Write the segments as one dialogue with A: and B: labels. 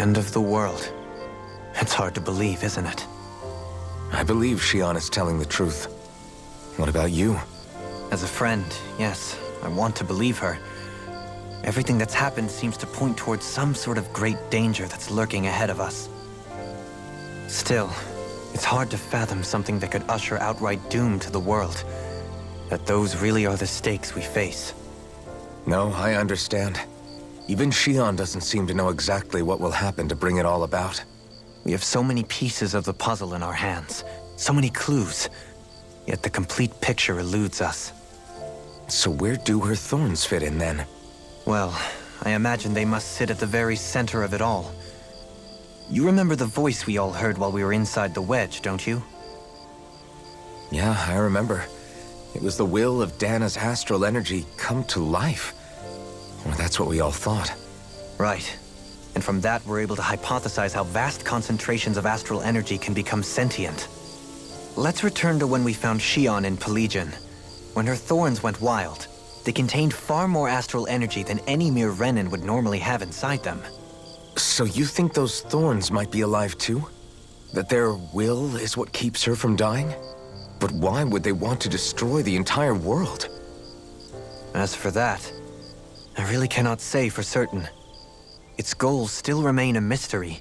A: end of the world. It's hard to believe, isn't it?
B: I believe Shion is telling the truth. What about you?
A: As a friend, yes, I want to believe her. Everything that's happened seems to point towards some sort of great danger that's lurking ahead of us. Still, it's hard to fathom something that could usher outright doom to the world. That those really are the stakes we face.
B: No, I understand. Even Shion doesn't seem to know exactly what will happen to bring it all about.
A: We have so many pieces of the puzzle in our hands, so many clues, yet the complete picture eludes us.
B: So where do her thorns fit in then?
A: Well, I imagine they must sit at the very center of it all. You remember the voice we all heard while we were inside the wedge, don't you?
B: Yeah, I remember. It was the will of Dana's astral energy come to life. Or that's what we all thought.
A: Right. And from that, we're able to hypothesize how vast concentrations of astral energy can become sentient. Let's return to when we found Shion in Pelegion. When her thorns went wild, they contained far more astral energy than any mere Renin would normally have inside them.
B: So you think those thorns might be alive too? That their will is what keeps her from dying? But why would they want to destroy the entire world?
A: As for that, I really cannot say for certain. Its goals still remain a mystery.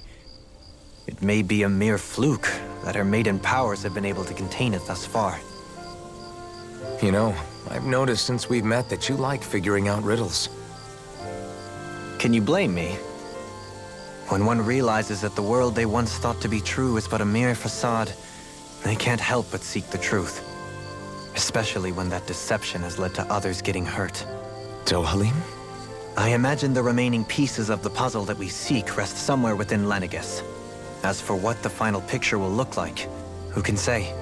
A: It may be a mere fluke that her maiden powers have been able to contain it thus far.
B: You know, I've noticed since we've met that you like figuring out riddles.
A: Can you blame me? When one realizes that the world they once thought to be true is but a mere facade, they can't help but seek the truth. Especially when that deception has led to others getting hurt.
B: Dohalim?
A: I imagine the remaining pieces of the puzzle that we seek rest somewhere within Lenegis. As for what the final picture will look like, who can say?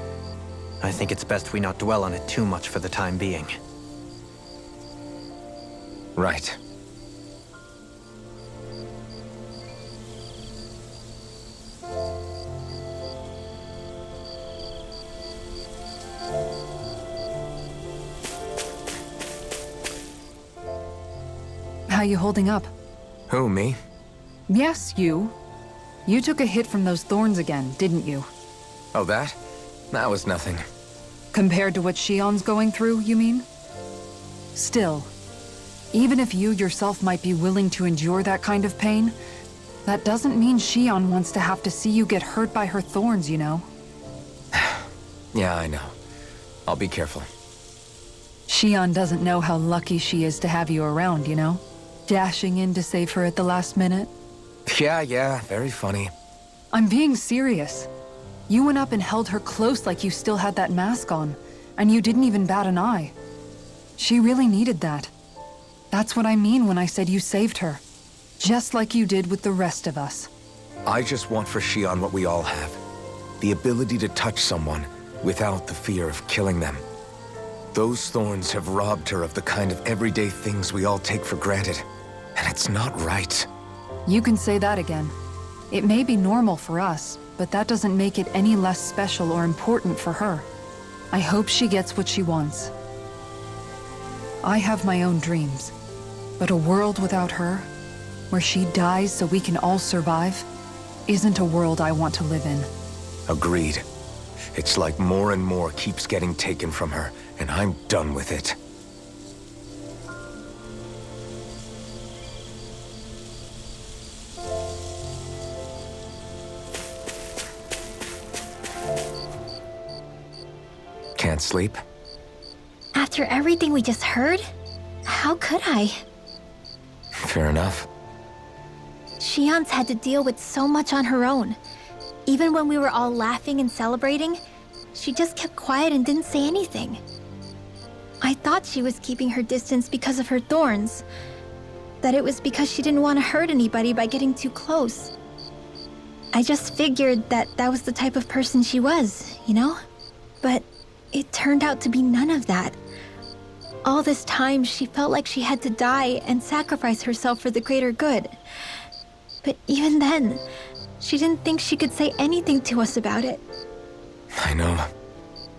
A: I think it's best we not dwell on it too much for the time being.
B: Right.
C: How you holding up?
B: Who, me?
C: Yes, you. You took a hit from those thorns again, didn't you?
B: Oh, that? That was nothing.
C: Compared to what Shion's going through, you mean? Still, even if you yourself might be willing to endure that kind of pain, that doesn't mean Shion wants to have to see you get hurt by her thorns, you know?
B: Yeah, I know. I'll be careful.
C: Shion doesn't know how lucky she is to have you around, you know? Dashing in to save her at the last minute.
B: Yeah, very funny.
C: I'm being serious. You went up and held her close like you still had that mask on, and you didn't even bat an eye. She really needed that. That's what I mean when I said you saved her. Just like you did with the rest of us.
B: I just want for Shion what we all have. The ability to touch someone without the fear of killing them. Those thorns have robbed her of the kind of everyday things we all take for granted. And it's not right.
C: You can say that again. It may be normal for us, but that doesn't make it any less special or important for her. I hope she gets what she wants. I have my own dreams, but a world without her, where she dies so we can all survive, isn't a world I want to live in.
B: Agreed. It's like more and more keeps getting taken from her, and I'm done with it. Can't sleep?
D: After everything we just heard? How could I?
B: Fair enough.
D: Shion's had to deal with so much on her own. Even when we were all laughing and celebrating, she just kept quiet and didn't say anything. I thought she was keeping her distance because of her thorns. That it was because she didn't want to hurt anybody by getting too close. I just figured that that was the type of person she was, you know? But it turned out to be none of that. All this time, she felt like she had to die and sacrifice herself for the greater good. But even then, she didn't think she could say anything to us about it.
B: I know.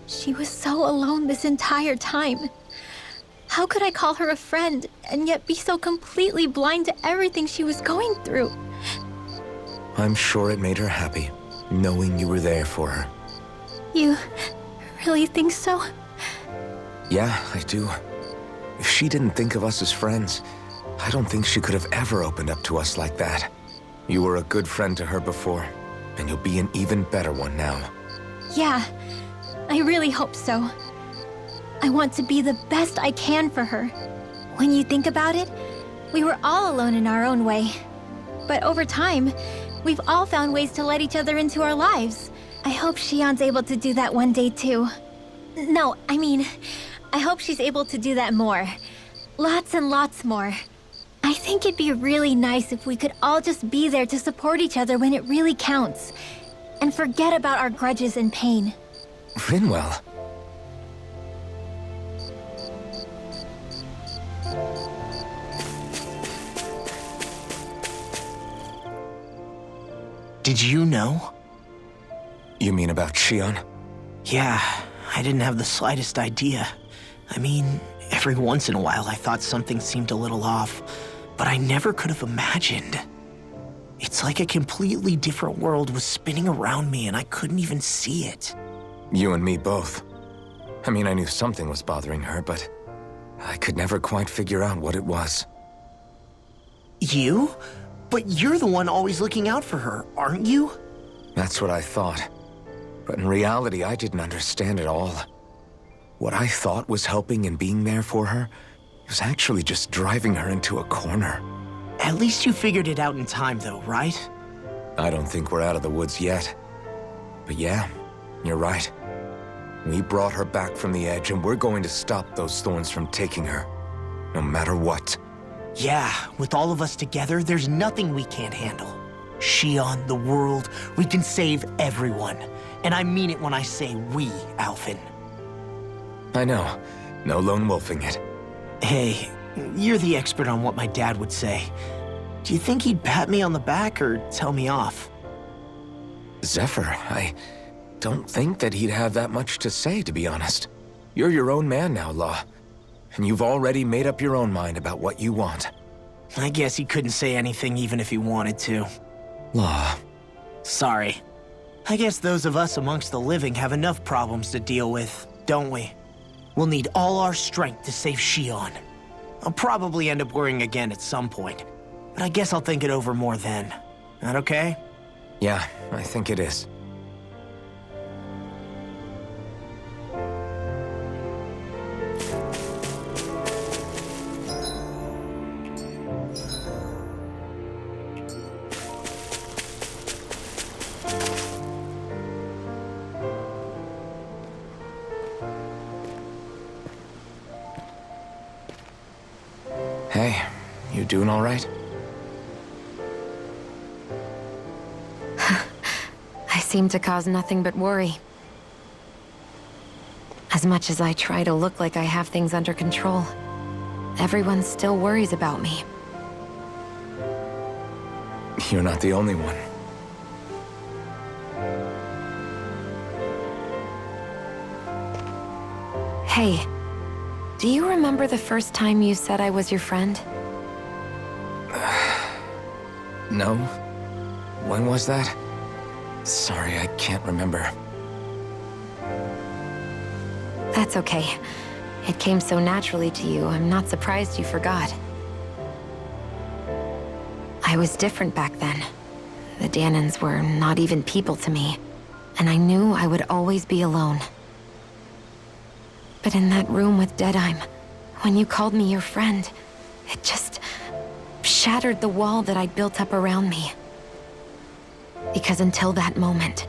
D: She was so alone this entire time. How could I call her a friend and yet be so completely blind to everything she was going through?
B: I'm sure it made her happy, knowing you were there for her.
D: You really think so?
B: Yeah, I do. If she didn't think of us as friends, I don't think she could have ever opened up to us like that. You were a good friend to her before, and you'll be an even better one now.
D: Yeah, I really hope so. I want to be the best I can for her. When you think about it, we were all alone in our own way. But over time, we've all found ways to let each other into our lives. I hope Shion's able to do that one day too. No, I mean, I hope she's able to do that more. Lots and lots more. I think it'd be really nice if we could all just be there to support each other when it really counts. And forget about our grudges and pain.
B: Rinwell.
E: Did you know?
B: You mean about Shion?
E: Yeah, I didn't have the slightest idea. I mean, every once in a while I thought something seemed a little off, but I never could have imagined. It's like a completely different world was spinning around me and I couldn't even see it.
B: You and me both. I mean, I knew something was bothering her, but I could never quite figure out what it was.
E: You? But you're the one always looking out for her, aren't you?
B: That's what I thought. But in reality, I didn't understand it all. What I thought was helping and being there for her was actually just driving her into a corner.
E: At least you figured it out in time though, right?
B: I don't think we're out of the woods yet. But yeah, you're right. We brought her back from the edge and we're going to stop those thorns from taking her. No matter what.
E: Yeah, with all of us together, there's nothing we can't handle. Shion, the world, we can save everyone. And I mean it when I say we, Alphen.
B: I know. No lone wolfing it.
E: Hey, you're the expert on what my dad would say. Do you think he'd pat me on the back or tell me off?
B: Zephyr, I don't think that he'd have that much to say, to be honest. You're your own man now, Law. And you've already made up your own mind about what you want.
E: I guess he couldn't say anything even if he wanted to.
B: Law.
E: Sorry. I guess those of us amongst the living have enough problems to deal with, don't we? We'll need all our strength to save Shion. I'll probably end up worrying again at some point, but I guess I'll think it over more then. That okay?
B: Yeah, I think it is. Hey, you doing all right?
F: I seem to cause nothing but worry. As much as I try to look like I have things under control, everyone still worries about me.
B: You're not the only one.
F: Hey, do you remember the first time you said I was your friend?
B: No? When was that? Sorry, I can't remember.
F: That's okay. It came so naturally to you, I'm not surprised you forgot. I was different back then. The Dahnans were not even people to me, and I knew I would always be alone. But in that room with Deadheim, when you called me your friend, it just shattered the wall that I'd built up around me. Because until that moment,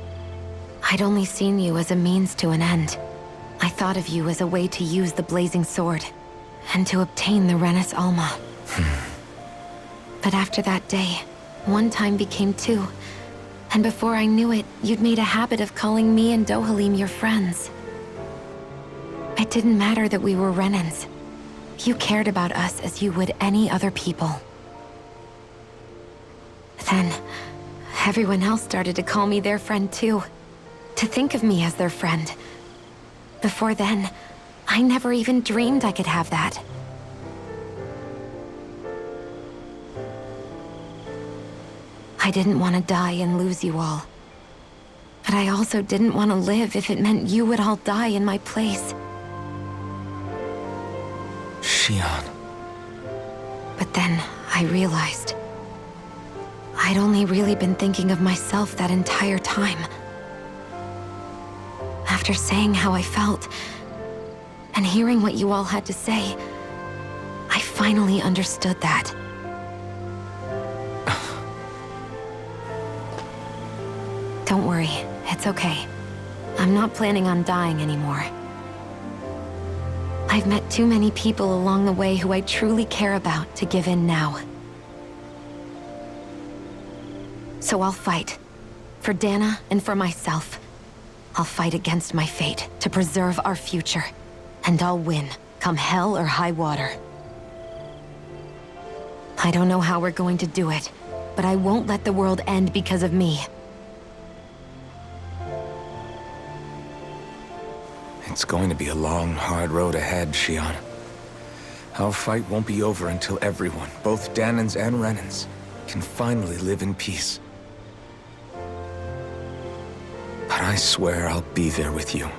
F: I'd only seen you as a means to an end. I thought of you as a way to use the Blazing Sword, and to obtain the Renis Alma. But after that day, one time became two, and before I knew it, you'd made a habit of calling me and Dohalim your friends. It didn't matter that we were Renans. You cared about us as you would any other people. Then, everyone else started to call me their friend too. To think of me as their friend. Before then, I never even dreamed I could have that. I I didn't want to die and lose you all. But I also didn't want to live if it meant you would all die in my place.
B: Shion.
F: But then I realized I'd only really been thinking of myself that entire time. After saying how I felt, and hearing what you all had to say, I finally understood that. Don't worry, it's okay. I'm not planning on dying anymore. I've met too many people along the way who I truly care about to give in now. So I'll fight. For Dana and for myself. I'll fight against my fate to preserve our future. And I'll win, come hell or high water. I don't know how we're going to do it, but I won't let the world end because of me.
B: It's going to be a long, hard road ahead, Shion. Our fight won't be over until everyone, both Danans and Renans, can finally live in peace. But I swear I'll be there with you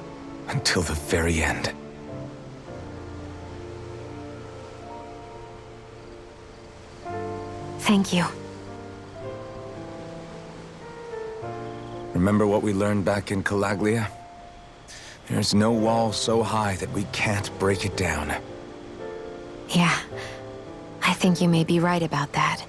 B: until the very end.
F: Thank you.
B: Remember what we learned back in Calaglia? There's no wall so high that we can't break it down.
F: Yeah, I think you may be right about that.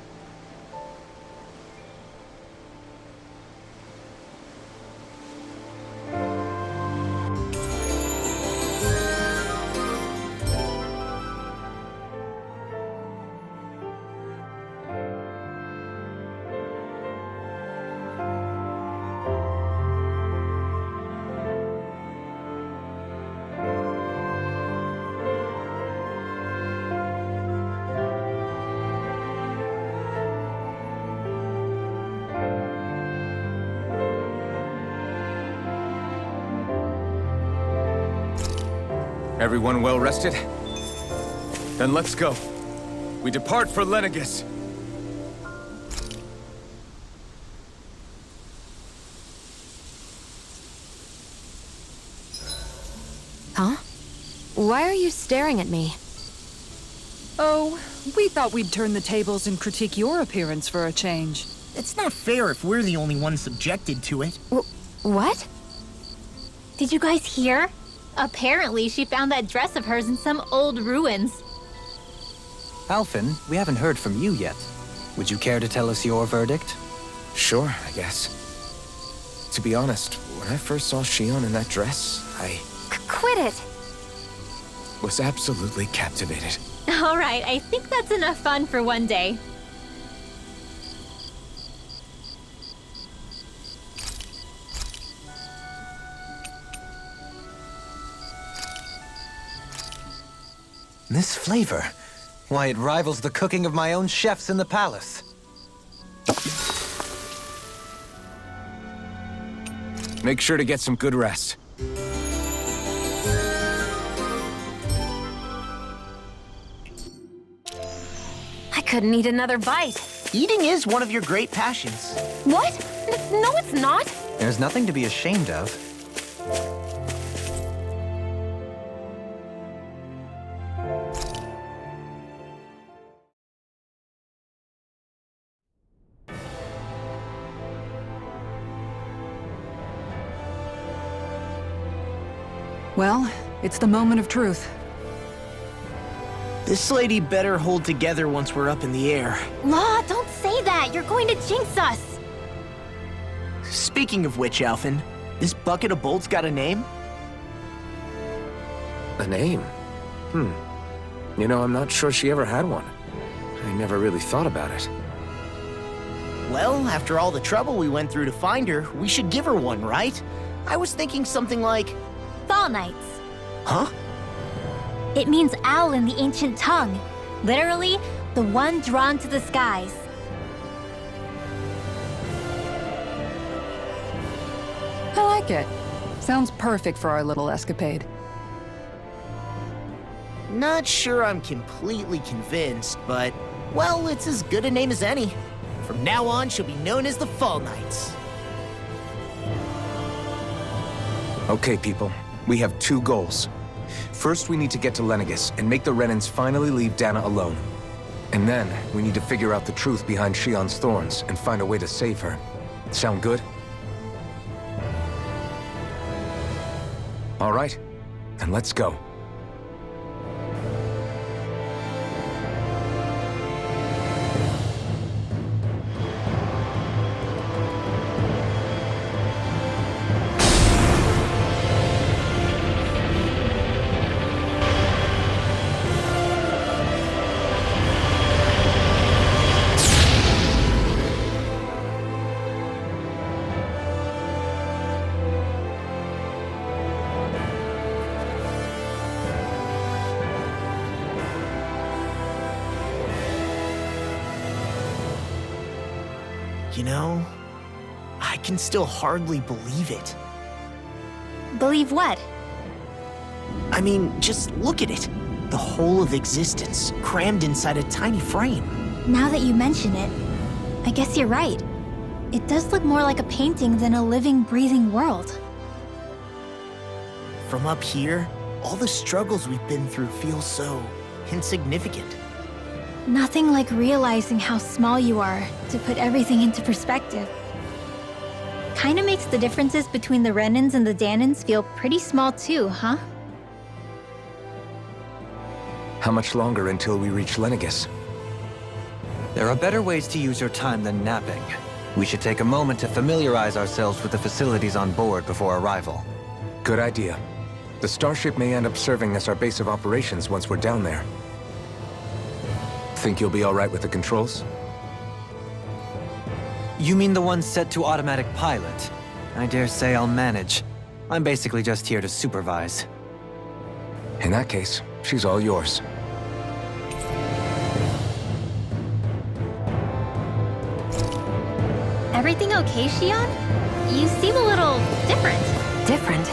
B: Everyone well rested? Then let's go. We depart for Lenegis.
F: Huh? Why are you staring at me?
C: Oh, we thought we'd turn the tables and critique your appearance for a change.
E: It's not fair if we're the only ones subjected to it.
F: What?
D: Did you guys hear? Apparently, she found that dress of hers in some old ruins.
A: Alphen, we haven't heard from you yet. Would you care to tell us your verdict?
B: Sure, I guess. To be honest, when I first saw Shion in that dress, I
F: Quit it!
B: was absolutely captivated.
D: All right, I think that's enough fun for one day.
A: This flavor. Why, it rivals the cooking of my own chefs in the palace.
B: Make sure to get some good rest.
F: I couldn't eat another bite.
E: Eating is one of your great passions.
F: What? No, it's not.
A: There's nothing to be ashamed of.
C: Well, it's the moment of truth.
E: This lady better hold together once we're up in the air.
D: Law, don't say that! You're going to jinx us!
E: Speaking of which, Alphen, this bucket of bolts got a name?
B: A name? You know, I'm not sure she ever had one. I never really thought about it.
E: Well, after all the trouble we went through to find her, we should give her one, right? I was thinking something like...
D: Fall Knights.
E: Huh?
D: It means owl in the ancient tongue. Literally, the one drawn to the skies.
C: I like it. Sounds perfect for our little escapade.
E: Not sure I'm completely convinced, but, well, it's as good a name as any. From now on, she'll be known as the Fall Knights.
B: Okay, people. We have two goals. First, we need to get to Lenegis and make the Renans finally leave Dana alone. And then, we need to figure out the truth behind Shion's thorns and find a way to save her. Sound good? All right, then let's go.
E: You know, I can still hardly believe it.
D: Believe what?
E: I mean, just look at it. The whole of existence, crammed inside a tiny frame.
D: Now that you mention it, I guess you're right. It does look more like a painting than a living, breathing world.
E: From up here, all the struggles we've been through feel so insignificant.
D: Nothing like realizing how small you are to put everything into perspective. Kinda makes the differences between the Renans and the Danans feel pretty small too, huh?
B: How much longer until we reach Lenegis?
A: There are better ways to use your time than napping. We should take a moment to familiarize ourselves with the facilities on board before arrival.
B: Good idea. The starship may end up serving as our base of operations once we're down there. Think you'll be all right with the controls?
A: You mean the one set to automatic pilot? I dare say I'll manage. I'm basically just here to supervise.
B: In that case, she's all yours.
D: Everything okay, Shion? You seem a little different.
F: Different?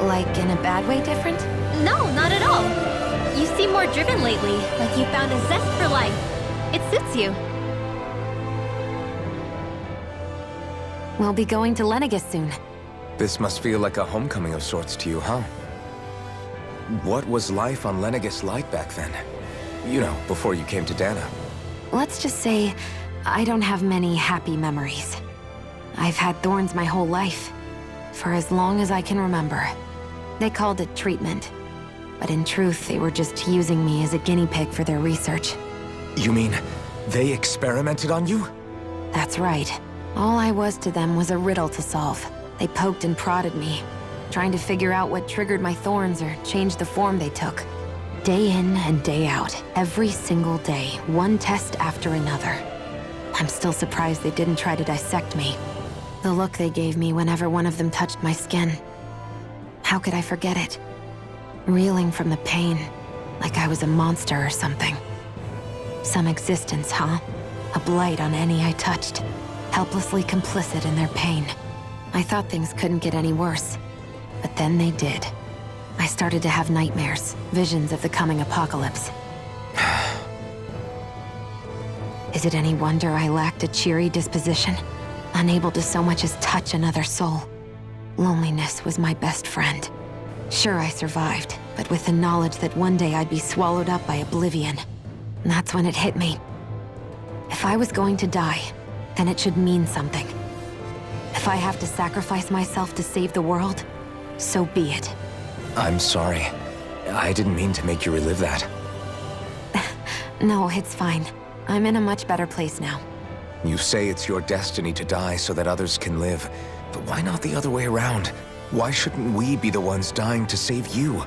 F: Like in a bad way different?
D: No, not at all. You seem more driven lately, like you found a zest for life. It suits you.
F: We'll be going to Lenegis soon.
B: This must feel like a homecoming of sorts to you, huh? What was life on Lenegis like back then? You know, before you came to Dana.
F: Let's just say, I don't have many happy memories. I've had thorns my whole life, for as long as I can remember. They called it treatment, but in truth, they were just using me as a guinea pig for their research.
B: You mean, they experimented on you?
F: That's right. All I was to them was a riddle to solve. They poked and prodded me, trying to figure out what triggered my thorns or changed the form they took. Day in and day out, every single day, one test after another. I'm still surprised they didn't try to dissect me. The look they gave me whenever one of them touched my skin. How could I forget it? Reeling from the pain, like I was a monster or something. Some existence, huh? A blight on any I touched, helplessly complicit in their pain. I thought things couldn't get any worse, but then they did. I started to have nightmares, visions of the coming apocalypse. Is it any wonder I lacked a cheery disposition? Unable to so much as touch another soul. Loneliness was my best friend. Sure, I survived, but with the knowledge that one day I'd be swallowed up by oblivion. That's when it hit me. If I was going to die, then it should mean something. If I have to sacrifice myself to save the world, so be it.
B: I'm sorry. I didn't mean to make you relive that.
F: No, it's fine. I'm in a much better place now.
B: You say it's your destiny to die so that others can live, but why not the other way around? Why shouldn't we be the ones dying to save you?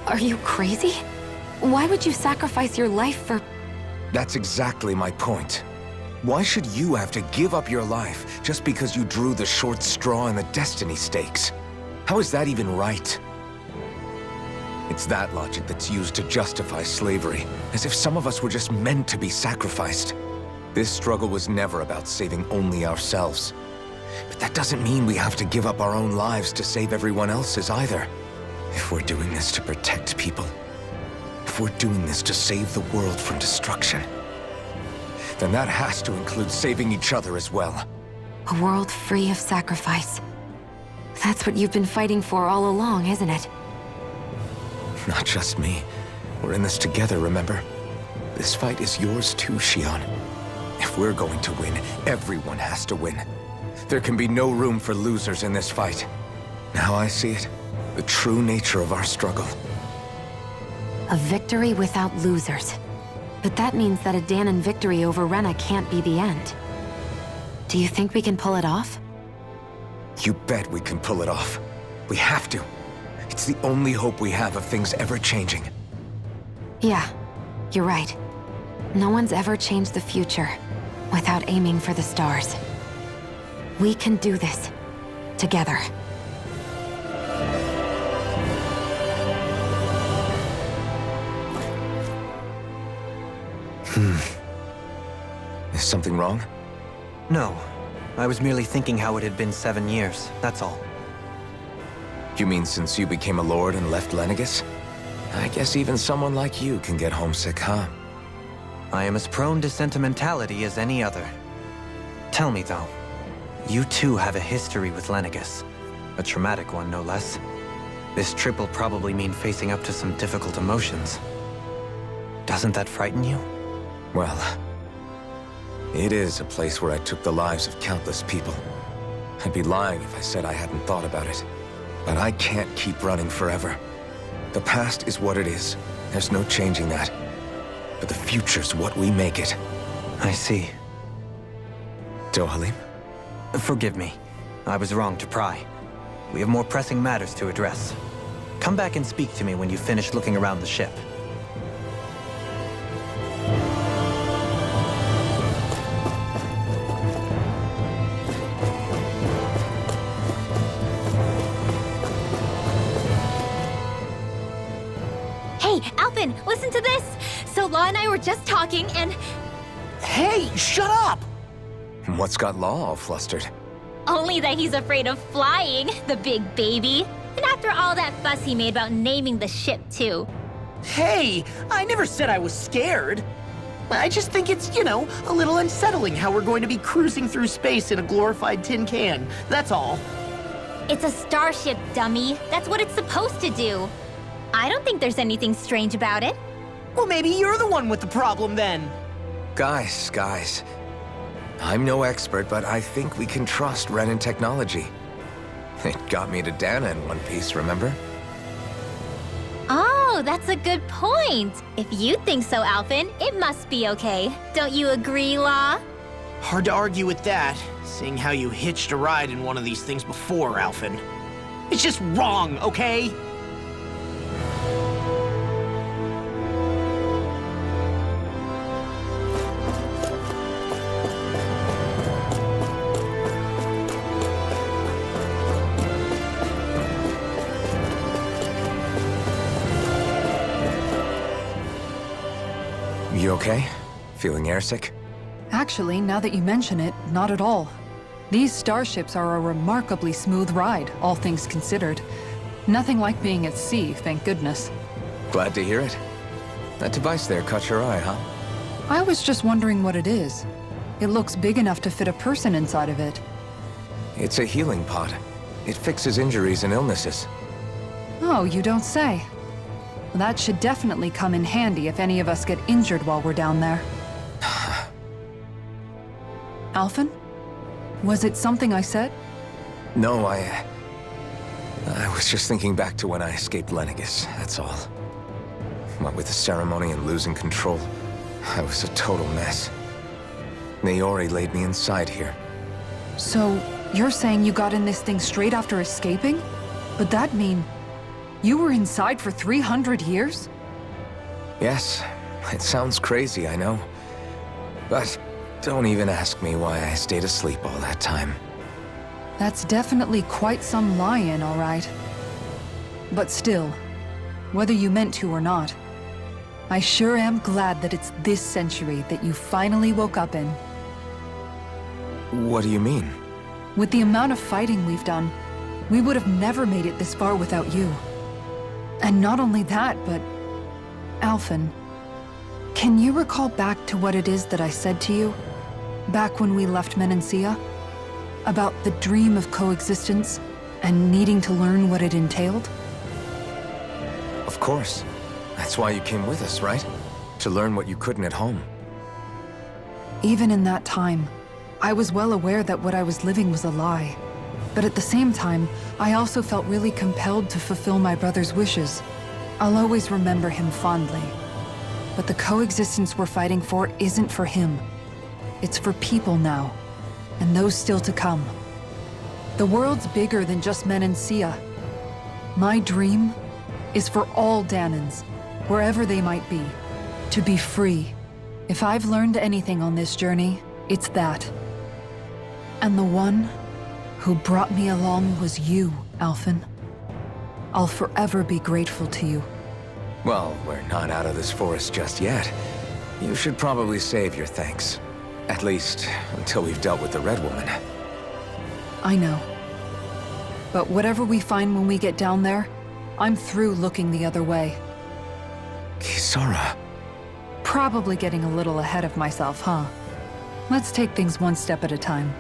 F: Are you crazy? Why would you sacrifice your life for...
B: That's exactly my point. Why should you have to give up your life just because you drew the short straw in the destiny stakes? How is that even right? It's that logic that's used to justify slavery, as if some of us were just meant to be sacrificed. This struggle was never about saving only ourselves. But that doesn't mean we have to give up our own lives to save everyone else's either. If we're doing this to protect people, if we're doing this to save the world from destruction, then that has to include saving each other as well.
F: A world free of sacrifice. That's what you've been fighting for all along, isn't it?
B: Not just me. We're in this together, remember? This fight is yours too, Xion. If we're going to win, everyone has to win. There can be no room for losers in this fight. Now I see it. The true nature of our struggle.
F: A victory without losers. But that means that a Dahnan victory over Rena can't be the end. Do you think we can pull it off?
B: You bet we can pull it off. We have to. It's the only hope we have of things ever changing.
F: Yeah, you're right. No one's ever changed the future without aiming for the stars. We can do this. Together.
B: Is something wrong?
A: No. I was merely thinking how it had been 7 years, that's all.
B: You mean since you became a lord and left Lenegis? I guess even someone like you can get homesick, huh?
A: I am as prone to sentimentality as any other. Tell me, though, you too have a history with Lenegis. A traumatic one, no less. This trip will probably mean facing up to some difficult emotions. Doesn't that frighten you?
B: Well, it is a place where I took the lives of countless people. I'd be lying if I said I hadn't thought about it. But I can't keep running forever. The past is what it is. There's no changing that. But the future's what we make it.
A: I see.
B: Dohalim?
A: Forgive me. I was wrong to pry. We have more pressing matters to address. Come back and speak to me when you finish looking around the ship.
D: Hey, Alphen, listen to this! So Law and I were just talking and...
E: Hey, shut up!
B: What's got Law all flustered?
D: Only that he's afraid of flying, the big baby. And after all that fuss he made about naming the ship, too.
E: Hey, I never said I was scared. I just think it's, a little unsettling how we're going to be cruising through space in a glorified tin can. That's all.
D: It's a starship, dummy. That's what it's supposed to do. I don't think there's anything strange about it.
E: Well, maybe you're the one with the problem then.
B: Guys. I'm no expert, but I think we can trust Renan technology. It got me to Dahna in one piece, remember?
D: Oh, that's a good point. If you think so, Alphen, it must be okay. Don't you agree, Law?
E: Hard to argue with that, seeing how you hitched a ride in one of these things before, Alphen. It's just wrong, okay?
B: You okay? Feeling airsick?
C: Actually, now that you mention it, not at all. These starships are a remarkably smooth ride, all things considered. Nothing like being at sea, thank goodness.
B: Glad to hear it. That device there caught your eye, huh?
C: I was just wondering what it is. It looks big enough to fit a person inside of it.
B: It's a healing pod. It fixes injuries and illnesses.
C: Oh, you don't say. That should definitely come in handy if any of us get injured while we're down there. Alphen? Was it something I said?
B: No, I was just thinking back to when I escaped Lenegis, that's all. What with the ceremony and losing control, I was a total mess. Naori laid me inside here.
C: So, you're saying you got in this thing straight after escaping? But that mean... you were inside for 300 years?
B: Yes, it sounds crazy, I know. But don't even ask me why I stayed asleep all that time.
C: That's definitely quite some lie-in, all right. But still, whether you meant to or not, I sure am glad that it's this century that you finally woke up in.
B: What do you mean?
C: With the amount of fighting we've done, we would have never made it this far without you. And not only that, but... Alphen, Can you recall back to what it is that I said to you? Back when we left Menancia? About the dream of coexistence and needing to learn what it entailed?
B: Of course. That's why you came with us, right? To learn what you couldn't at home.
C: Even in that time, I was well aware that what I was living was a lie. But at the same time, I also felt really compelled to fulfill my brother's wishes. I'll always remember him fondly. But the coexistence we're fighting for isn't for him. It's for people now, and those still to come. The world's bigger than just Menancia. My dream is for all Dahnans, wherever they might be, to be free. If I've learned anything on this journey, it's that. And the one who brought me along was you, Alphen. I'll forever be grateful to you.
B: Well, we're not out of this forest just yet. You should probably save your thanks. At least, until we've dealt with the Red Woman.
C: I know. But whatever we find when we get down there, I'm through looking the other way.
B: Kisara.
C: Probably getting a little ahead of myself, huh? Let's take things one step at a time.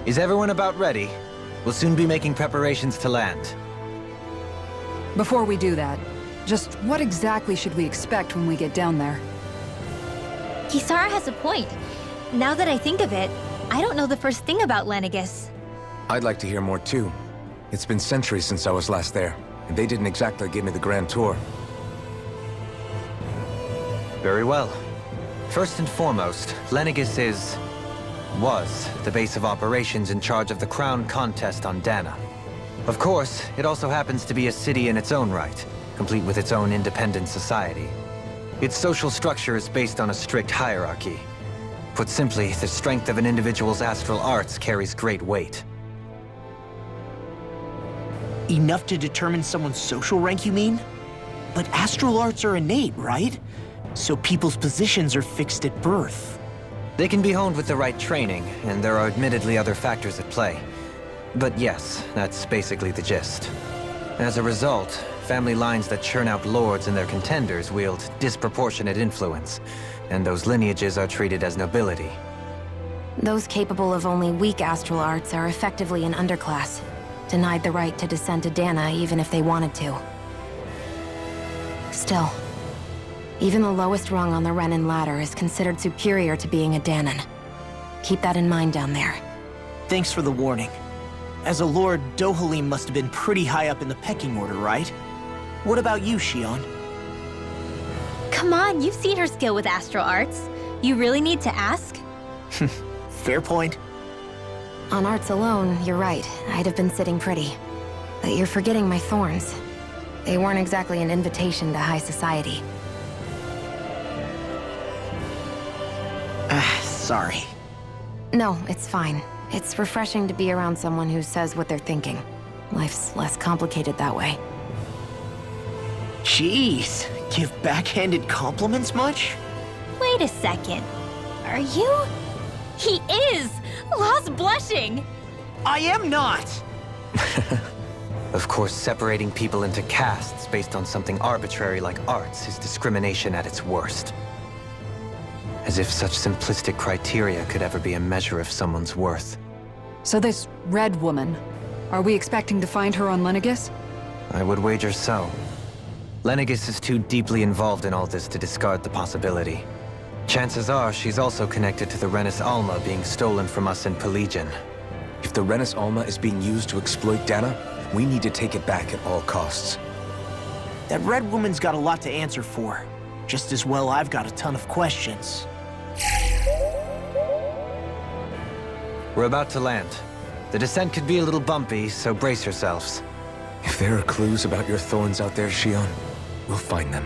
A: Is everyone about ready? We'll soon be making preparations to land.
C: Before we do that, just what exactly should we expect when we get down there?
D: Kisara has a point. Now that I think of it, I don't know the first thing about Lenegis.
B: I'd like to hear more too. It's been centuries since I was last there, and they didn't exactly give me the grand tour.
A: Very well. First and foremost, Lenegis was the base of operations in charge of the crown contest on Dahna. Of course, it also happens to be a city in its own right, complete with its own independent society. Its social structure is based on a strict hierarchy. Put simply, the strength of an individual's astral arts carries great weight.
E: Enough to determine someone's social rank, you mean? But astral arts are innate, right? So people's positions are fixed at birth.
A: They can be honed with the right training, and there are admittedly other factors at play. But yes, that's basically the gist. As a result, family lines that churn out lords and their contenders wield disproportionate influence, and those lineages are treated as nobility.
F: Those capable of only weak astral arts are effectively an underclass, denied the right to descend to Dahna even if they wanted to. Still, even the lowest rung on the Renan ladder is considered superior to being a Dahnan. Keep that in mind down there.
E: Thanks for the warning. As a lord, Dohalim must have been pretty high up in the pecking order, right? What about you, Shion?
D: Come on, you've seen her skill with astral arts. You really need to ask?
E: Fair point.
F: On arts alone, you're right. I'd have been sitting pretty. But you're forgetting my thorns. They weren't exactly an invitation to high society.
E: Sorry.
F: No, it's fine. It's refreshing to be around someone who says what they're thinking. Life's less complicated that way.
E: Jeez, give backhanded compliments much?
D: Wait a second. Are you? He is! Law's blushing!
E: I am not!
A: Of course, separating people into castes based on something arbitrary like arts is discrimination at its worst. As if such simplistic criteria could ever be a measure of someone's worth.
C: So this Red Woman, are we expecting to find her on Lenegis?
A: I would wager so. Lenegis is too deeply involved in all this to discard the possibility. Chances are she's also connected to the Renis Alma being stolen from us in Pelegion.
B: If the Renis Alma is being used to exploit Dahna, we need to take it back at all costs.
E: That Red Woman's got a lot to answer for. Just as well I've got a ton of questions.
A: We're about to land. The descent could be a little bumpy, so brace yourselves.
B: If there are clues about your thorns out there, Shion, we'll find them.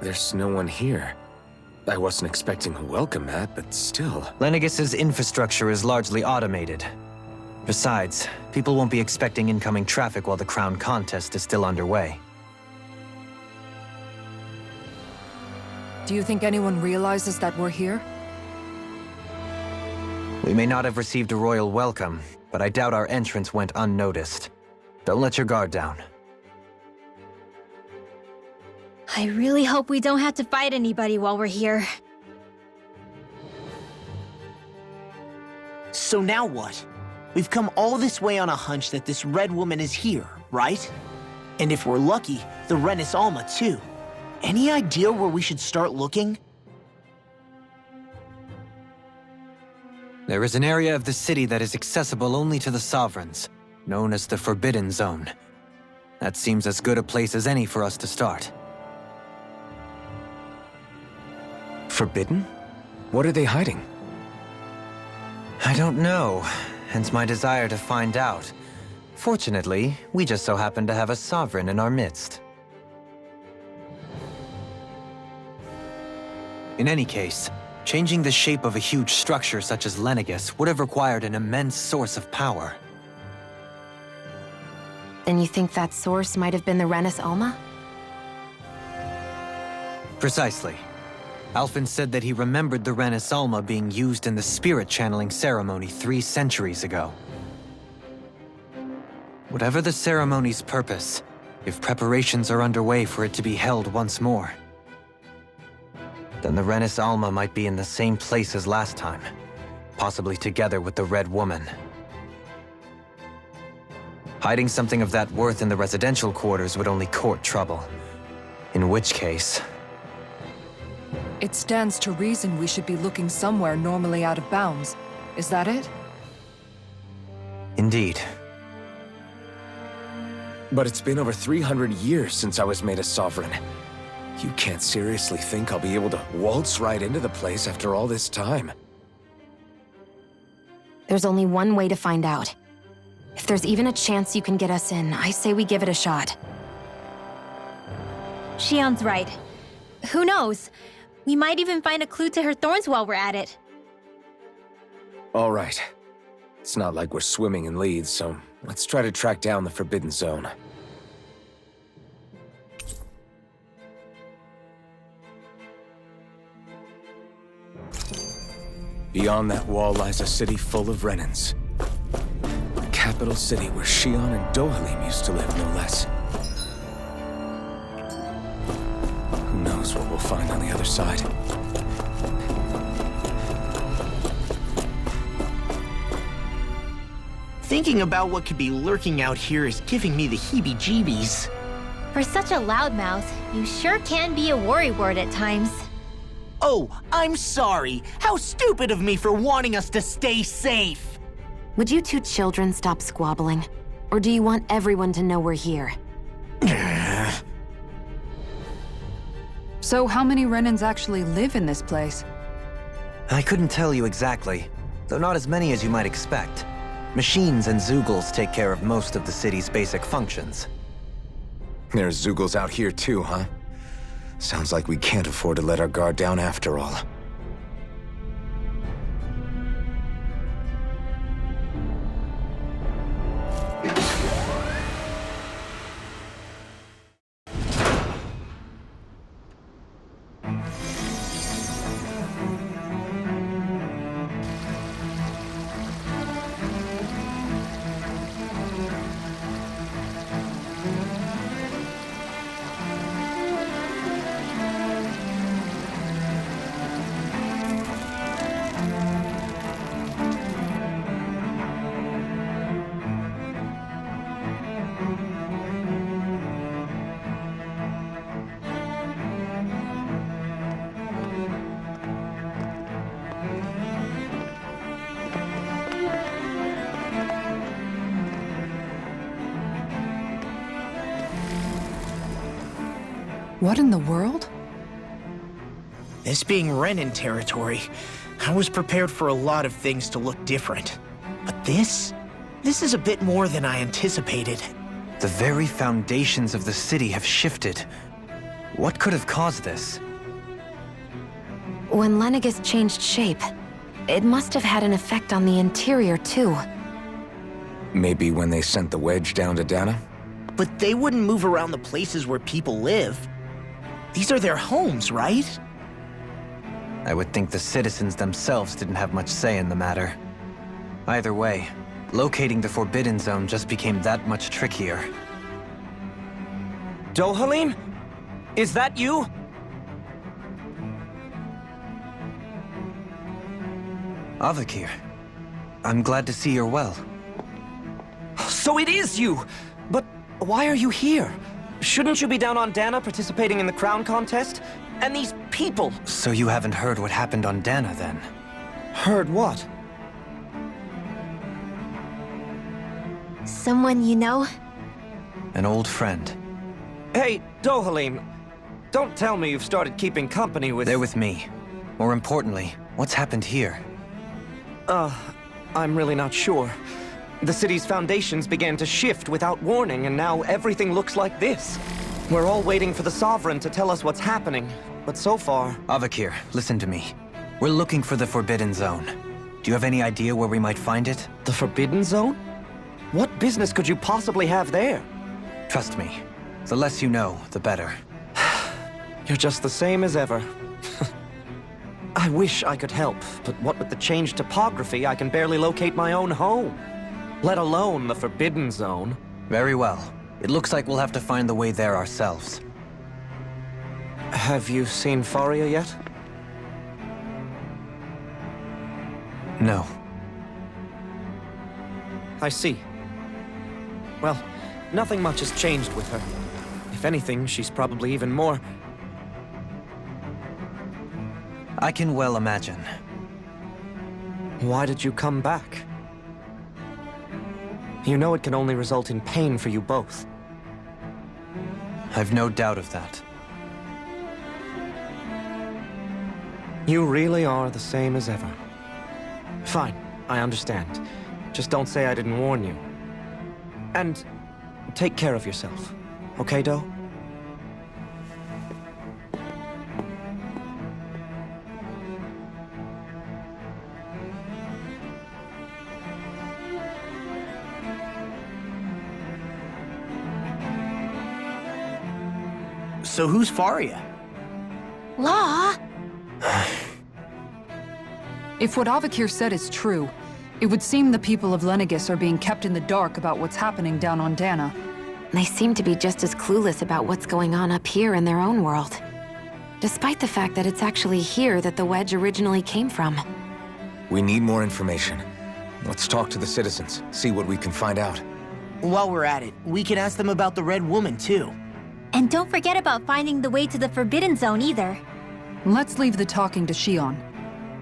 B: There's no one here. I wasn't expecting a welcome mat, but still.
A: Lenegus's infrastructure is largely automated. Besides, people won't be expecting incoming traffic while the crown contest is still underway.
C: Do you think anyone realizes that we're here?
A: We may not have received a royal welcome, but I doubt our entrance went unnoticed. Don't let your guard down.
D: I really hope we don't have to fight anybody while we're here.
E: So now what? We've come all this way on a hunch that this red woman is here, right? And if we're lucky, the Renis Alma too. Any idea where we should start looking?
A: There is an area of the city that is accessible only to the Sovereigns, known as the Forbidden Zone. That seems as good a place as any for us to start.
B: Forbidden? What are they hiding?
A: I don't know, hence my desire to find out. Fortunately, we just so happen to have a Sovereign in our midst. In any case, changing the shape of a huge structure such as Lenegus would have required an immense source of power.
F: Then you think that source might have been the Renis Alma?
A: Precisely. Alphen said that he remembered the Renis Alma being used in the spirit channeling ceremony 3 centuries ago. Whatever the ceremony's purpose, if preparations are underway for it to be held once more, then the Renis Alma might be in the same place as last time, possibly together with the Red Woman. Hiding something of that worth in the residential quarters would only court trouble. In which case...
C: It stands to reason we should be looking somewhere normally out of bounds. Is that it?
A: Indeed.
B: But it's been over 300 years since I was made a Sovereign. You can't seriously think I'll be able to waltz right into the place after all this time.
F: There's only one way to find out. If there's even a chance you can get us in, I say we give it a shot.
D: Shion's right. Who knows? We might even find a clue to her thorns while we're at it.
B: All right. It's not like we're swimming in leads, so let's try to track down the Forbidden Zone. Beyond that wall lies a city full of Renins. The capital city where Shion and Dohalim used to live, no less. Who knows what we'll find on the other side?
E: Thinking about what could be lurking out here is giving me the heebie-jeebies.
D: For such a loudmouth, you sure can be a worrywart at times.
E: Oh, I'm sorry. How stupid of me for wanting us to stay safe.
F: Would you two children stop squabbling? Or do you want everyone to know we're here?
C: So how many Renins actually live in this place?
A: I couldn't tell you exactly, though not as many as you might expect. Machines and Zeugles take care of most of the city's basic functions.
B: There's Zeugles out here too, huh? Sounds like we can't afford to let our guard down after all.
C: What in the world?
E: This being Renan territory, I was prepared for a lot of things to look different. But this is a bit more than I anticipated.
A: The very foundations of the city have shifted. What could have caused this?
F: When Lenegis changed shape, it must have had an effect on the interior too.
B: Maybe when they sent the wedge down to Dana?
E: But they wouldn't move around the places where people live. These are their homes, right?
A: I would think the citizens themselves didn't have much say in the matter. Either way, locating the Forbidden Zone just became that much trickier.
G: Dohalim? Is that you?
A: Avakir, I'm glad to see you're well.
G: So it is you! But why are you here? Shouldn't you be down on Dana participating in the crown contest? And these people!
A: So you haven't heard what happened on Dana, then?
G: Heard what?
D: Someone you know?
A: An old friend.
G: Hey, Dohalim, don't tell me you've started keeping company with...
A: They're with me. More importantly, what's happened here?
G: I'm really not sure. The city's foundations began to shift without warning, and now everything looks like this. We're all waiting for the Sovereign to tell us what's happening, but so far...
A: Avakir, listen to me. We're looking for the Forbidden Zone. Do you have any idea where we might find it?
G: The Forbidden Zone? What business could you possibly have there?
A: Trust me. The less you know, the better.
G: You're just the same as ever. I wish I could help, but what with the changed topography, I can barely locate my own home. Let alone the Forbidden Zone.
A: Very well. It looks like we'll have to find the way there ourselves.
G: Have you seen Faria yet?
A: No.
G: I see. Well, nothing much has changed with her. If anything, she's probably even more...
A: I can well imagine.
G: Why did you come back? You know it can only result in pain for you both.
A: I've no doubt of that.
G: You really are the same as ever. Fine, I understand. Just don't say I didn't warn you. And take care of yourself. Okay, Doe?
E: So who's Faria?
D: Law?
C: If what Avakir said is true, it would seem the people of Lenegis are being kept in the dark about what's happening down on Dana.
F: They seem to be just as clueless about what's going on up here in their own world. Despite the fact that it's actually here that the wedge originally came from.
B: We need more information. Let's talk to the citizens, see what we can find out.
E: While we're at it, we can ask them about the Red Woman, too.
D: And don't forget about finding the way to the Forbidden Zone either.
C: Let's leave the talking to Shion.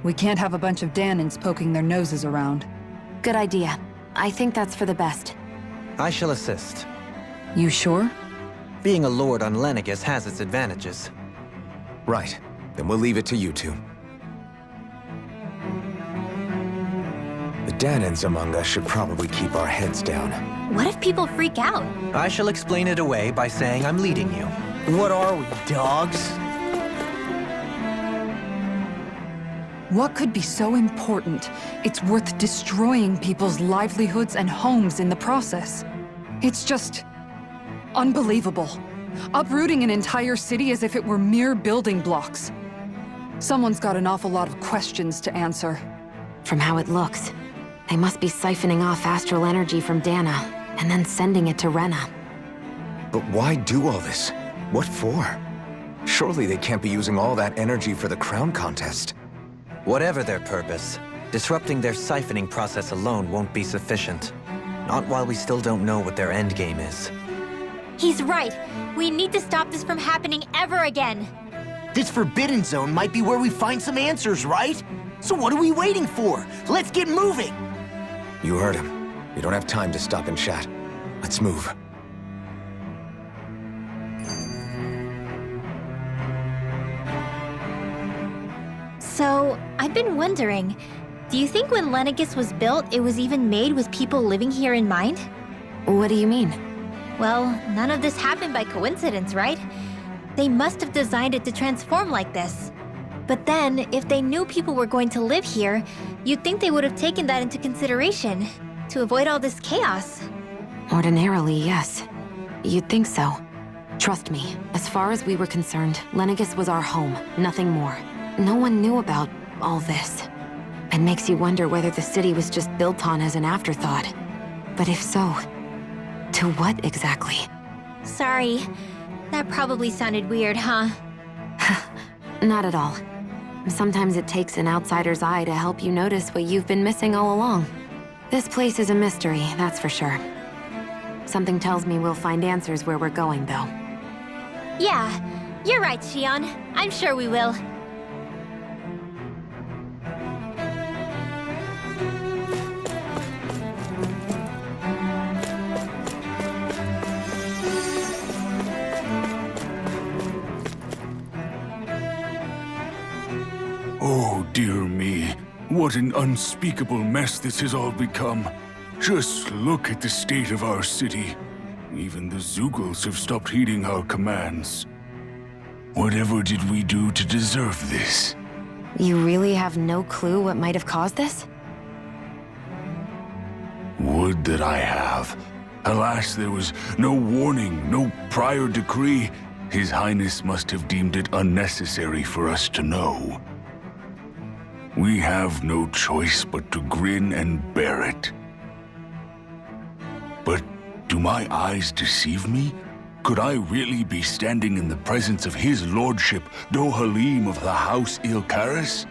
C: We can't have a bunch of Danans poking their noses around.
F: Good idea. I think that's for the best.
A: I shall assist.
C: You sure?
A: Being a lord on Lenegis has its advantages.
B: Right. Then we'll leave it to you two. The Danans among us should probably keep our heads down.
D: What if people freak out?
A: I shall explain it away by saying I'm leading you.
E: What are we, dogs?
C: What could be so important? It's worth destroying people's livelihoods and homes in the process. It's just... unbelievable. Uprooting an entire city as if it were mere building blocks. Someone's got an awful lot of questions to answer.
F: From how it looks, they must be siphoning off astral energy from Dana, and then sending it to Rena.
B: But why do all this? What for? Surely they can't be using all that energy for the crown contest.
A: Whatever their purpose, disrupting their siphoning process alone won't be sufficient. Not while we still don't know what their endgame is.
D: He's right. We need to stop this from happening ever again.
E: This Forbidden Zone might be where we find some answers, right? So what are we waiting for? Let's get moving!
B: You heard him. We don't have time to stop and chat. Let's move.
D: So, I've been wondering, do you think when Lenegis was built, it was even made with people living here in mind?
F: What do you mean?
D: Well, none of this happened by coincidence, right? They must have designed it to transform like this. But then, if they knew people were going to live here, you'd think they would have taken that into consideration, to avoid all this chaos.
F: Ordinarily, yes. You'd think so. Trust me, as far as we were concerned, Lenegis was our home, nothing more. No one knew about all this. It makes you wonder whether the city was just built on as an afterthought. But if so, to what exactly?
D: Sorry, that probably sounded weird, huh?
F: Not at all. Sometimes it takes an outsider's eye to help you notice what you've been missing all along. This place is a mystery, that's for sure. Something tells me we'll find answers where we're going, though.
D: Yeah, you're right, Xion. I'm sure we will.
H: Oh, dear me. What an unspeakable mess this has all become. Just look at the state of our city. Even the Zeugles have stopped heeding our commands. Whatever did we do to deserve this?
F: You really have no clue what might have caused this?
H: Would that I have. Alas, there was no warning, no prior decree. His Highness must have deemed it unnecessary for us to know. We have no choice but to grin and bear it. But do my eyes deceive me? Could I really be standing in the presence of his lordship, Dohalim of the House Ilkaris?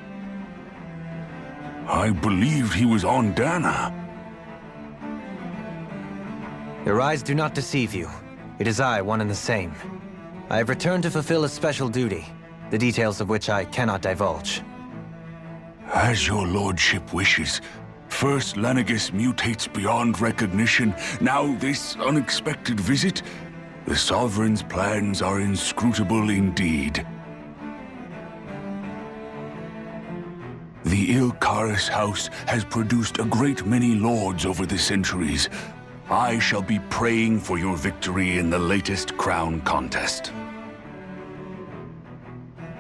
H: I believed he was on Dana.
A: Your eyes do not deceive you. It is I, one and the same. I have returned to fulfill a special duty, the details of which I cannot divulge.
H: As your lordship wishes. First Lenegis mutates beyond recognition, now this unexpected visit. The Sovereign's plans are inscrutable indeed. The Ilkaris house has produced a great many lords over the centuries. I shall be praying for your victory in the latest crown contest.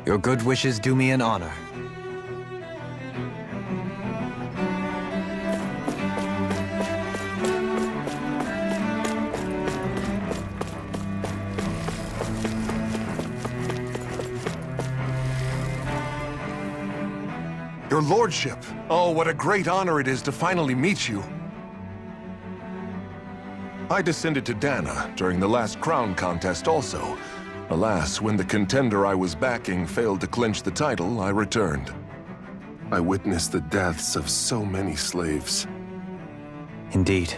A: Your good wishes do me an honor.
I: Your lordship! Oh, what a great honor it is to finally meet you. I descended to Dana during the last crown contest also. Alas, when the contender I was backing failed to clinch the title, I returned. I witnessed the deaths of so many slaves.
A: Indeed.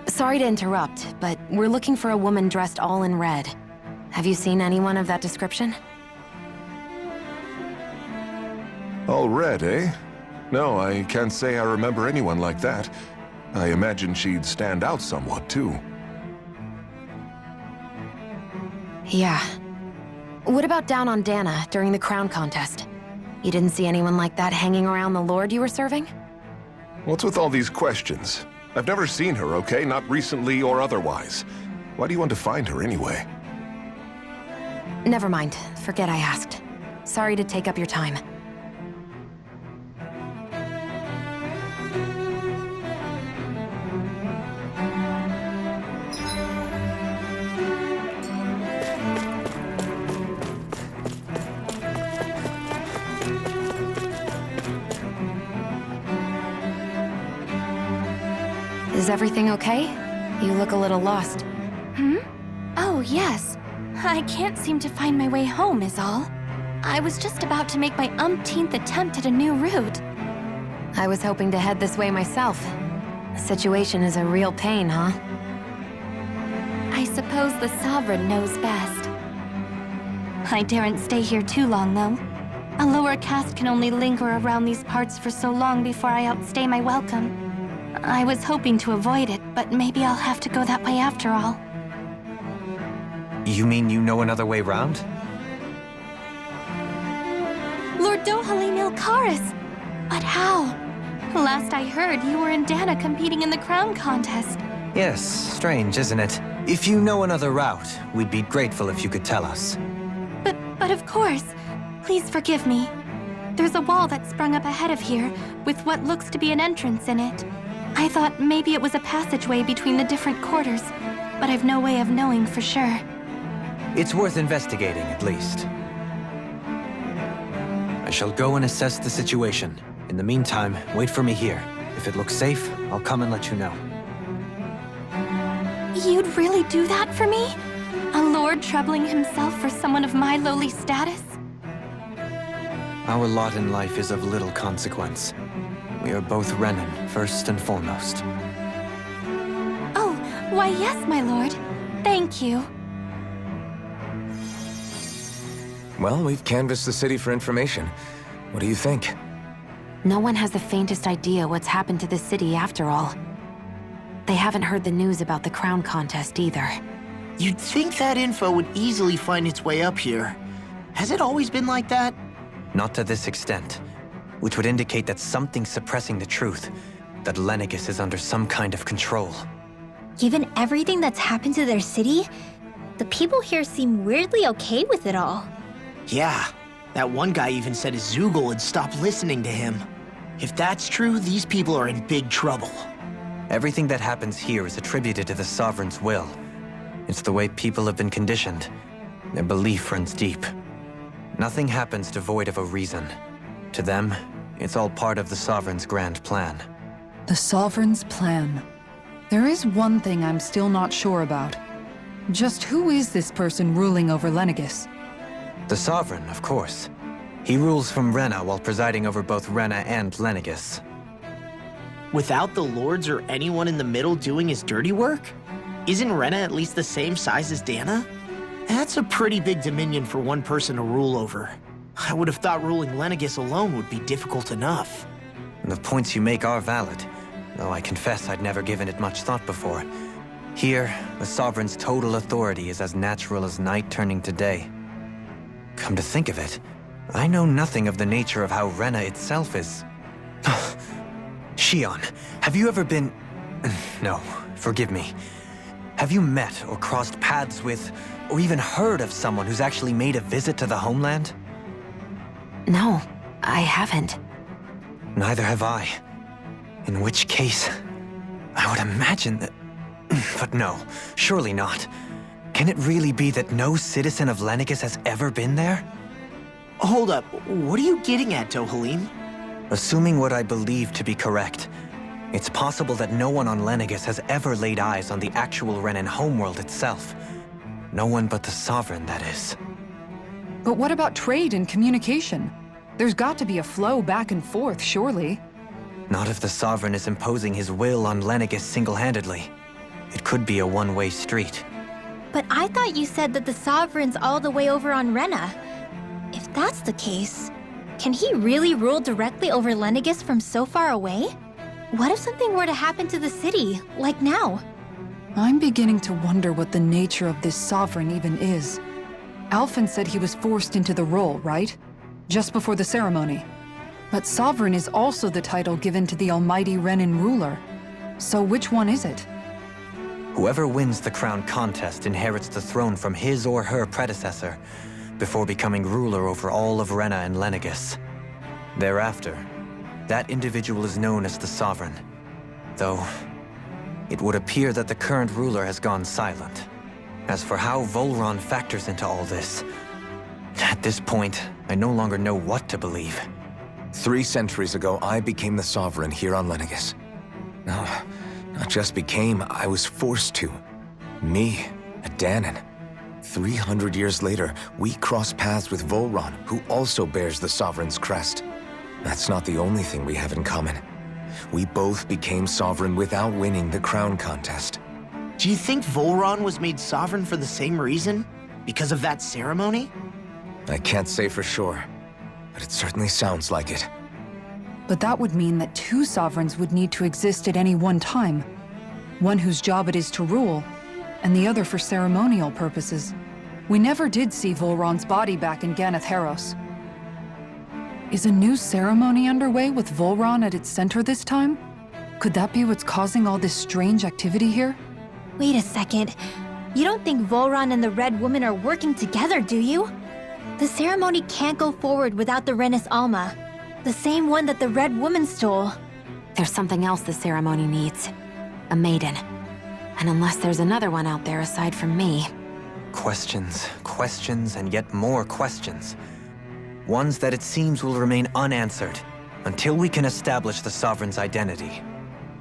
F: Sorry to interrupt, but we're looking for a woman dressed all in red. Have you seen anyone of that description?
I: All red, eh? No, I can't say I remember anyone like that. I imagine she'd stand out somewhat, too.
F: Yeah. What about down on Dana during the crown contest? You didn't see anyone like that hanging around the lord you were serving?
I: What's with all these questions? I've never seen her, okay? Not recently or otherwise. Why do you want to find her anyway?
F: Never mind. Forget I asked. Sorry to take up your time. Is everything okay? You look a little lost.
J: Oh, yes. I can't seem to find my way home, is all. I was just about to make my umpteenth attempt at a new route.
F: I was hoping to head this way myself. The situation is a real pain, huh?
J: I suppose the Sovereign knows best. I daren't stay here too long, though. A lower caste can only linger around these parts for so long before I outstay my welcome. I was hoping to avoid it, but maybe I'll have to go that way after all.
A: You mean you know another way round?
J: Lord Dohalim Ilkaris! But how? Last I heard, you were in Dana competing in the crown contest.
A: Yes, strange, isn't it? If you know another route, we'd be grateful if you could tell us.
J: But of course. Please forgive me. There's a wall that sprung up ahead of here, with what looks to be an entrance in it. I thought maybe it was a passageway between the different quarters, but I've no way of knowing for sure.
A: It's worth investigating, at least. I shall go and assess the situation. In the meantime, wait for me here. If it looks safe, I'll come and let you know.
J: You'd really do that for me? A lord troubling himself for someone of my lowly status?
A: Our lot in life is of little consequence. We are both Renan, first and foremost.
J: Oh, why yes, my lord. Thank you.
B: Well, we've canvassed the city for information. What do you think?
F: No one has the faintest idea what's happened to the city after all. They haven't heard the news about the crown contest either.
E: You'd think that info would easily find its way up here. Has it always been like that?
A: Not to this extent, which would indicate that something's suppressing the truth, that Lenegis is under some kind of control.
D: Given everything that's happened to their city, the people here seem weirdly okay with it all.
E: Yeah, that one guy even said Zoogle had stopped listening to him. If that's true, these people are in big trouble.
A: Everything that happens here is attributed to the Sovereign's will. It's the way people have been conditioned. Their belief runs deep. Nothing happens devoid of a reason. To them, it's all part of the Sovereign's grand plan.
C: The Sovereign's plan. There is one thing I'm still not sure about. Just who is this person ruling over Lenegis?
A: The Sovereign, of course. He rules from Rena while presiding over both Rena and Lenegis.
E: Without the lords or anyone in the middle doing his dirty work? Isn't Rena at least the same size as Dana? That's a pretty big dominion for one person to rule over. I would have thought ruling Lenegis alone would be difficult enough.
A: The points you make are valid, though I confess I'd never given it much thought before. Here, the Sovereign's total authority is as natural as night turning to day. Come to think of it, I know nothing of the nature of how Rena itself is. Shion, have you ever been... No, forgive me. Have you met or crossed paths with, or even heard of someone who's actually made a visit to the homeland?
F: No, I haven't.
A: Neither have I. In which case, I would imagine that... But no, surely not. Can it really be that no citizen of Lenegis has ever been there?
E: Hold up, what are you getting at, Dohalim?
A: Assuming what I believe to be correct, it's possible that no one on Lenegis has ever laid eyes on the actual Renan homeworld itself. No one but the Sovereign, that is.
C: But what about trade and communication? There's got to be a flow back and forth, surely.
A: Not if the Sovereign is imposing his will on Lenegis single-handedly. It could be a one-way street.
D: But I thought you said that the Sovereign's all the way over on Rena. If that's the case, can he really rule directly over Lenegis from so far away? What if something were to happen to the city, like now?
C: I'm beginning to wonder what the nature of this Sovereign even is. Alphen said he was forced into the role, right? Just before the ceremony. But Sovereign is also the title given to the almighty Renan ruler. So which one is it?
A: Whoever wins the crown contest inherits the throne from his or her predecessor, before becoming ruler over all of Rena and Lenegis. Thereafter, that individual is known as the Sovereign. Though, it would appear that the current ruler has gone silent. As for how Volron factors into all this, at this point, I no longer know what to believe.
B: 3 centuries ago, I became the Sovereign here on Lenegis. No, not just became, I was forced to. Me, a Danan. 300 years later, we cross paths with Volron, who also bears the Sovereign's crest. That's not the only thing we have in common. We both became Sovereign without winning the crown contest.
E: Do you think Volron was made sovereign for the same reason? Because of that ceremony?
B: I can't say for sure, but it certainly sounds like it.
C: But that would mean that 2 Sovereigns would need to exist at any one time. One whose job it is to rule, and the other for ceremonial purposes. We never did see Volron's body back in Ganath Haros. Is a new ceremony underway with Volron at its center this time? Could that be what's causing all this strange activity here?
D: Wait a second. You don't think Volron and the Red Woman are working together, do you? The ceremony can't go forward without the Renis Alma, the same one that the Red Woman stole.
F: There's something else the ceremony needs. A maiden. And unless there's another one out there aside from me...
A: Questions, questions, and yet more questions. Ones that it seems will remain unanswered until we can establish the Sovereign's identity.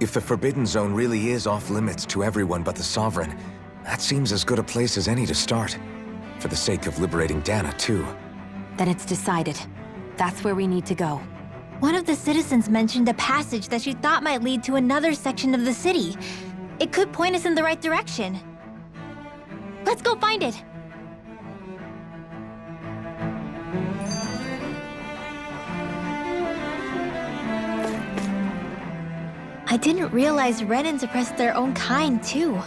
B: If the Forbidden Zone really is off-limits to everyone but the Sovereign, that seems as good a place as any to start. For the sake of liberating Dana, too.
F: Then it's decided. That's where we need to go.
D: One of the citizens mentioned a passage that she thought might lead to another section of the city. It could point us in the right direction. Let's go find it! I didn't realize Renans oppressed their own kind, too.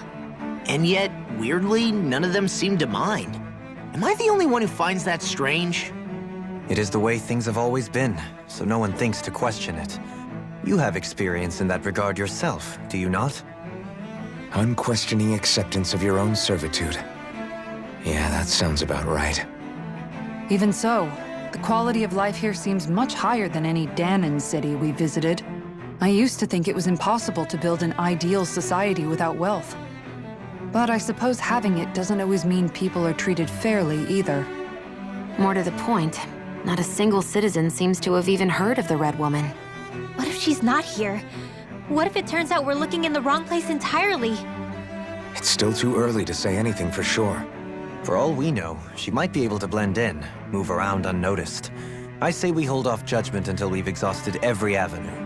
E: And yet, weirdly, none of them seem to mind. Am I the only one who finds that strange?
A: It is the way things have always been, so no one thinks to question it. You have experience in that regard yourself, do you not?
B: Unquestioning acceptance of your own servitude. Yeah, that sounds about right.
C: Even so, the quality of life here seems much higher than any Danan city we visited. I used to think it was impossible to build an ideal society without wealth. But I suppose having it doesn't always mean people are treated fairly either.
F: More to the point, not a single citizen seems to have even heard of the Red Woman.
D: What if she's not here? What if it turns out we're looking in the wrong place entirely?
B: It's still too early to say anything for sure.
A: For all we know, she might be able to blend in, move around unnoticed. I say we hold off judgment until we've exhausted every avenue.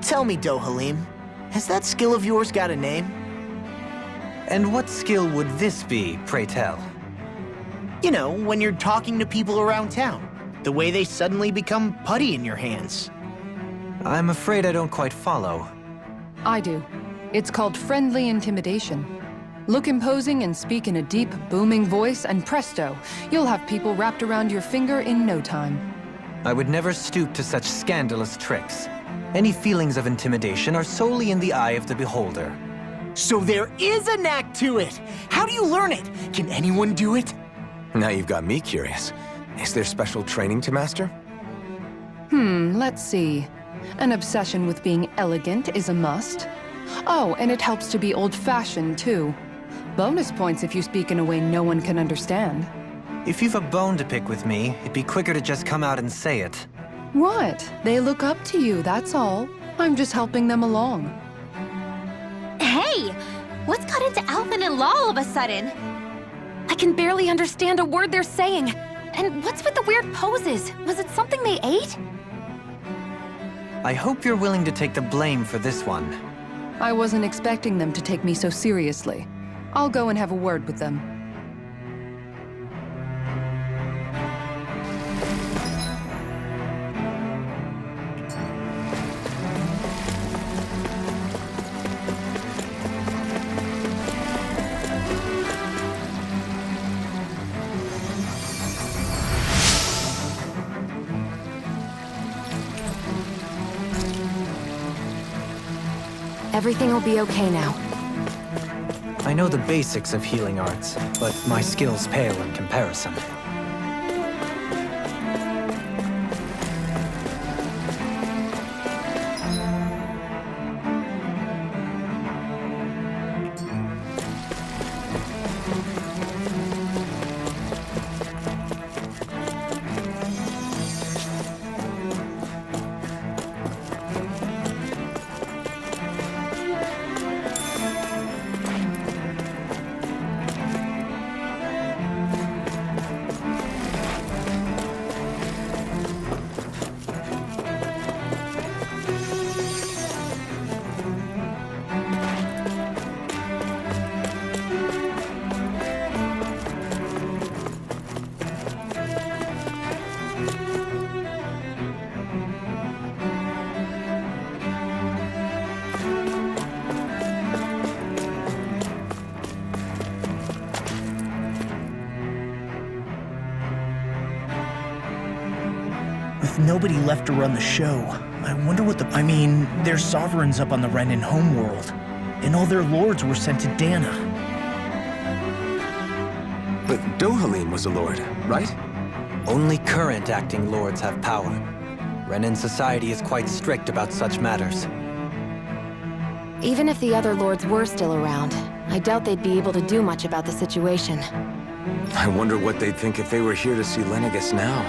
E: Tell me, Dohalim, has that skill of yours got a name?
A: And what skill would this be, pray tell?
E: You know, when you're talking to people around town. The way they suddenly become putty in your hands.
A: I'm afraid I don't quite follow.
C: I do. It's called friendly intimidation. Look imposing and speak in a deep, booming voice, and presto, you'll have people wrapped around your finger in no time.
A: I would never stoop to such scandalous tricks. Any feelings of intimidation are solely in the eye of the beholder.
E: So there is a knack to it! How do you learn it? Can anyone do it?
B: Now you've got me curious. Is there special training to master?
C: Let's see. An obsession with being elegant is a must. Oh, and it helps to be old-fashioned, too. Bonus points if you speak in a way no one can understand.
A: If you've a bone to pick with me, it'd be quicker to just come out and say it.
C: What? They look up to you, that's all. I'm just helping them along.
D: Hey! What's got into Alvin and Law all of a sudden?
F: I can barely understand a word they're saying. And what's with the weird poses? Was it something they ate?
A: I hope you're willing to take the blame for this one.
C: I wasn't expecting them to take me so seriously. I'll go and have a word with them.
F: Everything will be okay now.
A: I know the basics of healing arts, but my skills pale in comparison.
E: With nobody left to run the show, I wonder what I mean, there's sovereigns up on the Renan homeworld, and all their lords were sent to Dana.
B: But Dohalim was a lord, right?
A: Only current acting lords have power. Renan society is quite strict about such matters.
F: Even if the other lords were still around, I doubt they'd be able to do much about the situation.
B: I wonder what they'd think if they were here to see Lenegis now.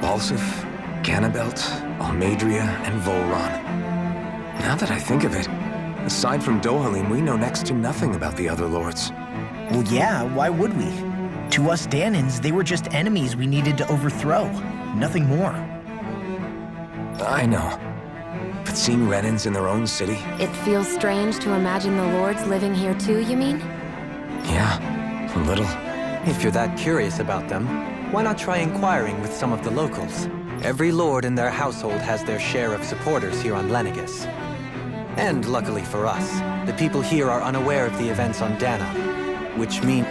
B: Balsif, Ganabelt, Almadria, and Volron. Now that I think of it, aside from Dohalim, we know next to nothing about the other lords.
E: Well, yeah, why would we? To us Danans, they were just enemies we needed to overthrow. Nothing more.
B: I know. But seeing Renans in their own city?
F: It feels strange to imagine the lords living here too, you mean?
B: Yeah, a little.
A: If you're that curious about them, why not try inquiring with some of the locals? Every lord in their household has their share of supporters here on Lenegis. And luckily for us, the people here are unaware of the events on Dana, which means...